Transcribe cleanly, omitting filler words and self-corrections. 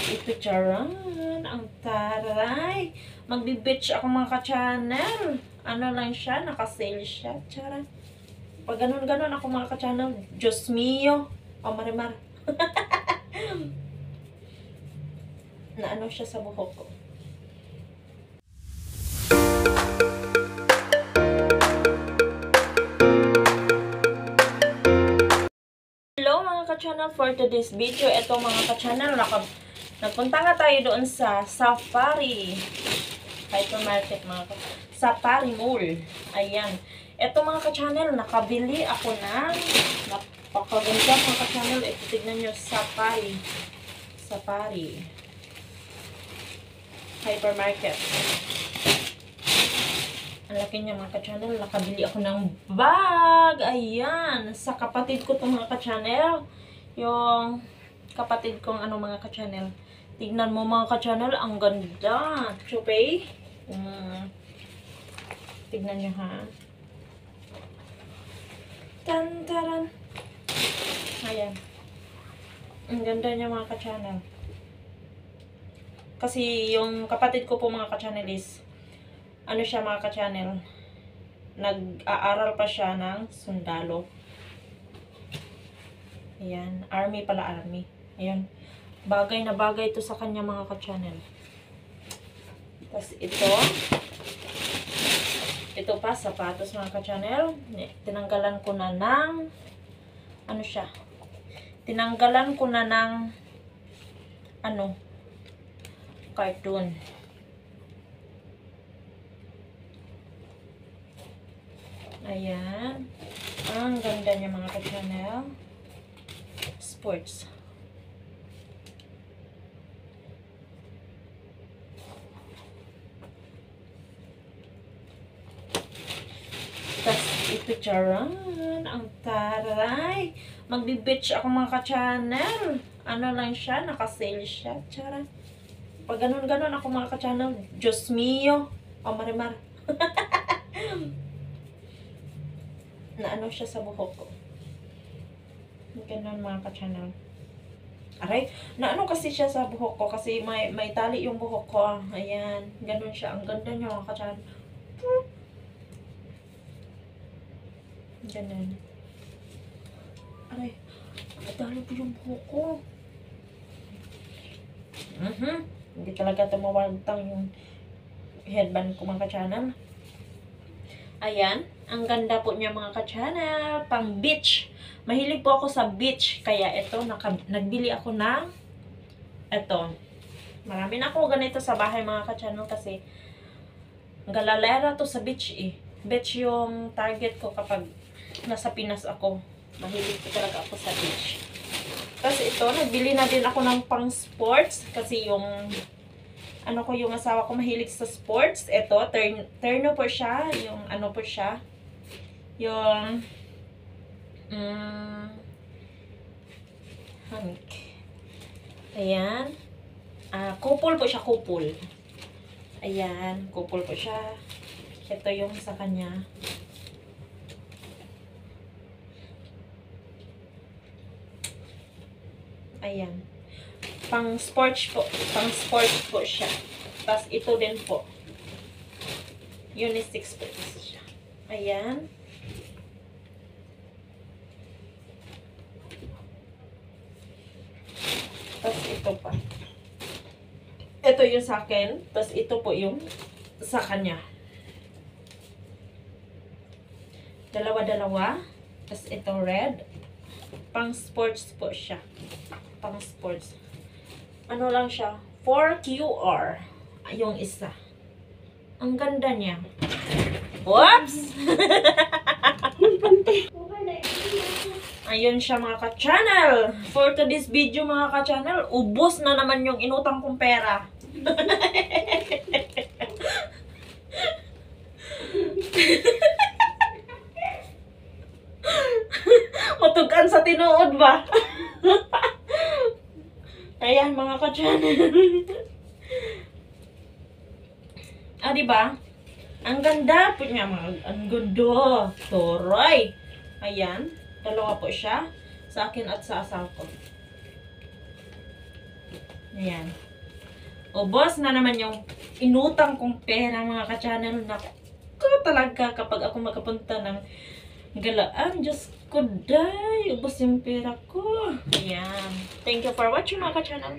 ito charan. Ang taray. Magbi-bitch ako mga ka-channel. Ano lang siya, naka-sale siya. Charan. Pag ganun-ganun ako mga ka-channel, Diyos mio. O marimar. Na ano siya sa buhok ko. Hello mga ka-channel, for today's video, ito mga ka-channel, nagpunta nga tayo doon sa Safari Hypermarket, Safari Mall. Ayan. Ito mga ka-channel, nakabili ako ng napakaganda mga ka-channel. Ito, tignan nyo, Safari Hypermarket. Ang laki niya mga ka-channel. Nakabili ako ng bag. Ayan. Sa kapatid ko itong mga ka-channel. Yung kapatid kong mga ka-channel. Tignan mo mga ka-channel. Ang ganda. Chupay. Tignan nyo ha. Tan-taran. Ayan. Ang ganda niya mga ka-channel. Kasi yung kapatid ko po mga ka-channel is ano siya mga ka-channel, nag-aaral pa siya ng sundalo. Ayan, army pala, army. Ayan, bagay na bagay ito sa kanya mga ka-channel. Tapos ito pa, sapatos mga ka-channel. Tinanggalan ko na ng, ano siya, tinanggalan ko na ng, cartoon. Ayan. Ang ganda niya mga ka-channel. Sports. Tapos ito charan. Ang taray. Magbi-bitch ako mga ka-channel. Ano lang siya, naka-sale siya. Charan. Pag ganun-ganun ako mga ka-channel, Diyos mio. O marimar. Na ano siya sa buhok ko. Ganun mga ka-channel. Aray, na ano kasi siya sa buhok ko kasi may tali yung buhok ko. Ayan, ganun siya. Ang ganda niya mga ka-channel. Ganun. Aray, tali po yung buhok ko. Hindi talaga tumawagtang yung headband ko mga ka-channel. Ayan, ang ganda po niya mga ka-channel, pang beach. Mahilig po ako sa beach, kaya ito, nagbili ako ng ito. Marami na ako ganito sa bahay mga ka-channel kasi galalera to sa beach eh. Beach yung target ko kapag nasa Pinas ako. Mahilig po talaga ako sa beach. Tapos ito, nagbili na din ako ng pang sports kasi yung yung asawa ko mahilig sa sports. Ito, terno po siya. Yung po siya. Yung Hank. Ayan. Couple po siya, couple. Ayan, couple po siya. Ito yung sa kanya. Ayan. Pang sports po siya. Tapos ito din po. Unisex po siya. Ayan. Tapos ito pa. Ito yung sa akin. Tapos ito po yung sa kanya. Dalawa-dalawa. Tapos ito red. Pang sports po siya. Pang sports. Ano lang siya, 4QR. Yung isa. Ang ganda niya. Whoops! Ayun siya mga ka-channel. For today's video mga ka-channel, ubos na naman yung inutang kong pera. Matugan sa tinuod ba? Ayan mga ka-channel. Diba? Ang ganda po niya ang ganda. Toroy. Ayan. Dalawa po siya. Sa akin at sa asawa ko. Ayan. Ubos na naman yung inutang kong pera mga ka-channel. Naku talaga kapag ako makapunta ng galaan. Diyos ko day. Ubos yung pera ko. Ayan. Thank you for watching mga ka-channel.